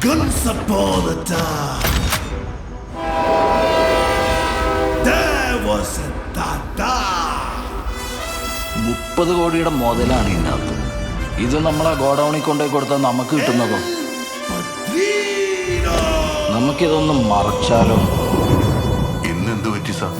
Once upon a time, there was a Tata. 30 കോടിയുടെ മുതലാണ് ഇതിനകത്ത്. ഇത് നമ്മളെ ഗോഡൌണിൽ കൊണ്ടുപോയി കൊടുത്താൽ നമുക്ക് കിട്ടുന്നതോ? നമുക്കിതൊന്നും മറച്ചാലോ? ഇന്നെന്ത് പറ്റി സാർ?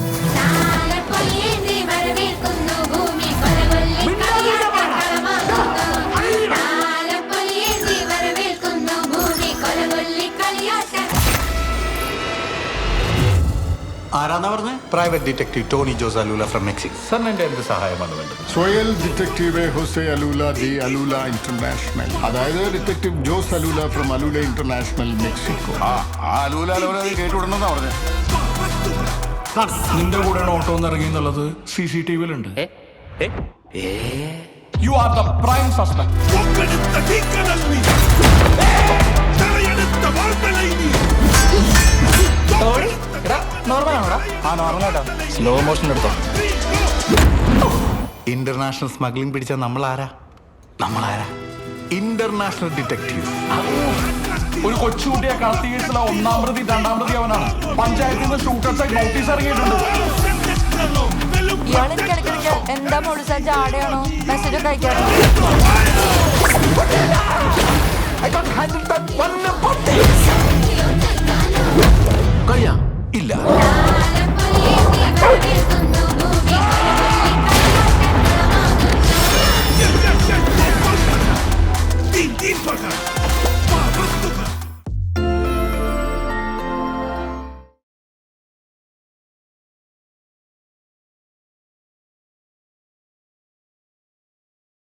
ആരാന്നാ പറഞ്ഞേ? Private detective Tony Jose Alula from Mexico. സാറിന് എൻ്റെ എന്ത് സഹായമാണ് വേണ്ടത്? സോയൽ detective Jose Alula de Alula international, അതായത് detective Jose Alula from Alula international Mexico. Alula കേട്ടുവിടണമെന്നാ പറഞ്ഞത്. നിന്റെ കൂടെയാണ് ഓട്ടോ ഒന്ന് ഇറങ്ങി എന്നുള്ളത് CCTV-ലുണ്ട്. You are the prime suspect. Slow motion എടുത്തോ. ഇന്റർനാഷണൽ സ്മഗ്ലിംഗ് പിടിച്ച നമ്മളാരാ? International detective. ഒരു കൊച്ചുകുട്ടിയെ കടത്തി കേസിലെ 1-ാം പ്രതി 2-ാം പ്രതി അവനാണ്. പഞ്ചായത്തിൽ നിന്ന് ഷൂട്ടേഴ്സ് നോട്ടീസ് ഇറങ്ങിയിട്ടുണ്ട്. ഇയാളെനിക്കിടയ്ക്കിടയ്ക്ക് എന്താ മോളിസ ജാടയാണോ മെസ്സേജ് ഒക്കെ അയക്കാറ്? കഴിയാ ഇല്ല. Deep, deep,